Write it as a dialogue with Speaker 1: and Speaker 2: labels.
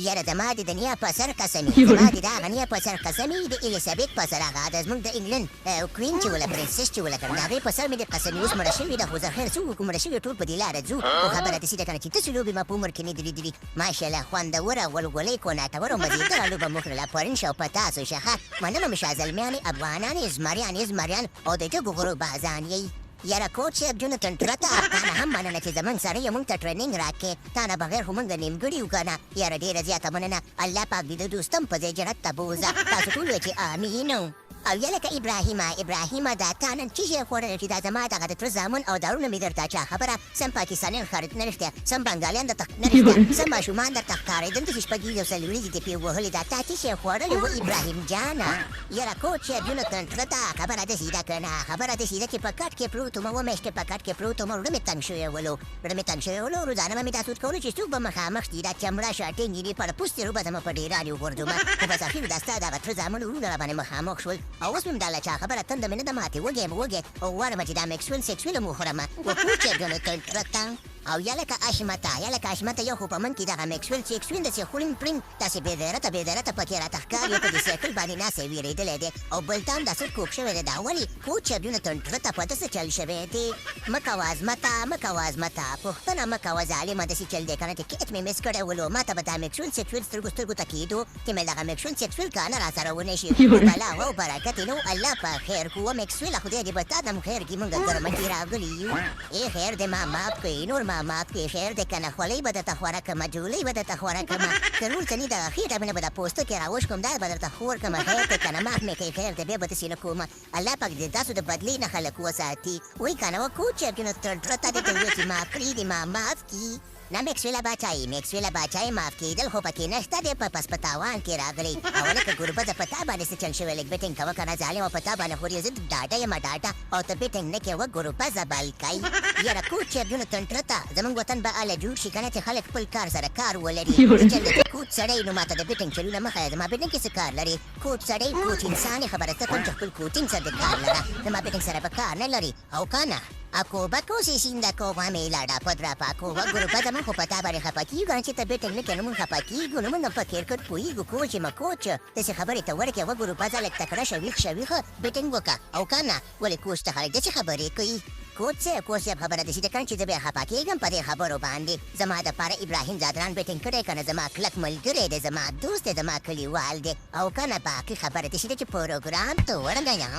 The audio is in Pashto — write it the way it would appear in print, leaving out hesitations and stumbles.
Speaker 1: یاره زما د دنیا په سر قسمي زما د دغه نیا په سر قسمي د الیزابت په سر هغه د زموږ د انګلند کوین چې ولا پرنسس چې ولا کړه د هغې په سر مې د قسمي اوس مړه شوې ده خو زه خیر څه وکړو مړه شوې ټول په دې لاره ځو خو خبره داسې ده که نه چې داسې لوبې ما په عمر کې نه دي لیدلي ماشاءالله خوندوره غولغولۍ کوناټوره مزېداره لوبه مو کړله پرون شو په تاسو شه ښه مننه مې شاه زلمیانې افغانانې زمریان او د جګو غرو بازان یې یاره کوچ صاحب جونتن ترته تا نه هم مننه چې زموږ سره یې موږ ته ټریننګ راکړې تا نه بغیر خو موږ نیمګړي یو که نه یاره ډېره زیاته مننه الله پاک دې د دوستم په ځای جنت ته بوځه تاسو ټول وایئ چې امین او یا لکه ابراهیمه دا تا نن څه شی خوړلی چې دا زما دغه د تره زامن او دارونه مې درته چا خبره سم پاکستانیان ښکارېد نه رښتیا سم بنګالیان درته نه رښتیا سم ماشومان درته ښکارېدل داسې شپږ یو سل ورځې دې پې وهلې دا تا څه شی خوړلی و ابراهیم جانه یاره کوچ صاحب جونتن تره ته خبره داسې ده که نه خبره داسې ده چې په کټ کې پروت وم اوه میاشتې په کټ کې پروت وم زړه مې تنګ شوی ولو روزانه به مې دا سود کولو چې څوک به مخامخ دي دا چمړه شاټینګ یې پر پوستې رو به زما په ډېرانې وغورځومه خو بس اخر دا ستا دغه تره زامن وروڼه راباندې مخامخ شول او اوس مې دا له چا خبره تنده مې نه ده ماتې وږی او غواړم چې دا میکسول سیکسول هم وخورم وکوچ یې جونتن ترته او یا لکه اشمته یو خو په من کې دغه میکسول سیکسول داسې خورین پرین داسې بېغیرته پکې راته ښکاري په دې سایکل باندې ناسې ویرېدلی دی او بل تام داسې کوږ شوی دی دا ولې کوچ جونتن ترته په داسې چل شوی دی مه کوه عظمته پوښتنه مه کوه ظالمه داسې چل دی که نه چې کیټ مې مس کړی ولو ما ته به دا میکسول سیکسول سترګو ته کېدو چې مې دغه میکسول سیکسول کانه را سره ونه شي بلا او برکت یې نو الله په خیر کوه میکسوله خدای دې به تا دم خیر کړي مونږ ګرمه کې راغلي یو ای خیر دې ما معاف کړي نور ما معاف کړي خیر دې که نه خولۍ به درته خوره کړمه جولۍ به درته خوره کړمه که نور څه نه دغه خېټه مې نه به د پوستکې راوشکم دا به درته خور کړمه خیر دې که نه معاف مې کړي خیر دې بیا به داسې نه کومه الله پاک دې تاسو د بدلۍ نه خلک وساتي وایي که نه و کوچ صاحب جونتن ترته دې ته ووایي چې معاف کړي دې ما معاف کړي نه میکسوله باچایي معاف کېدل خو پکې نشته دی په پس په تاوان کې راغلی او لکه ګوربزه په تا باندې څه چل شوی لږ بیټینګ کوه که نه ظالمه په تا باندې خوري زه ډاډه یم ډاډه او ته بیټینګ نه کوې ګوربزه بلکۍ یاره کوچ صاحب جونتن ترته زموږ وطن به هله جوړ شي که نه چې خلک خپل کار سره کار ولري چل دی کوچ سړی نو ما ته د بیټینګ چلونه مه ښیه زما بیټینګ کې څه کار لري کوچ سړی کوچ انسان یې خبره ته کوم چې خپل کوچینګ سره د کار لره زما بیټینګ سره به کار نه لري او که نه Ako si sinda ko mamela dapat berapa aku guru pada mah ko pata bare khapaki gan ci tabe tek ne ken mun khapaki gun mun fakir kot pui gu ko ci ma coach te se khabari ta warke wa guru pada lek takra shawikh beteng waka au kana wale ko sta hal de ci khabari koi کوچ صاحب خبره ده چې د کڼ چې زه بیا خفه کېږم په دې خبرو باندې زما دپاره ابراهیم ځدران بیټینګ کړی که نه زما کلک ملګری دی زما دوست دی زما کلیوال دی او که نه باقي خبره ده چې پروګرام ته ورغیم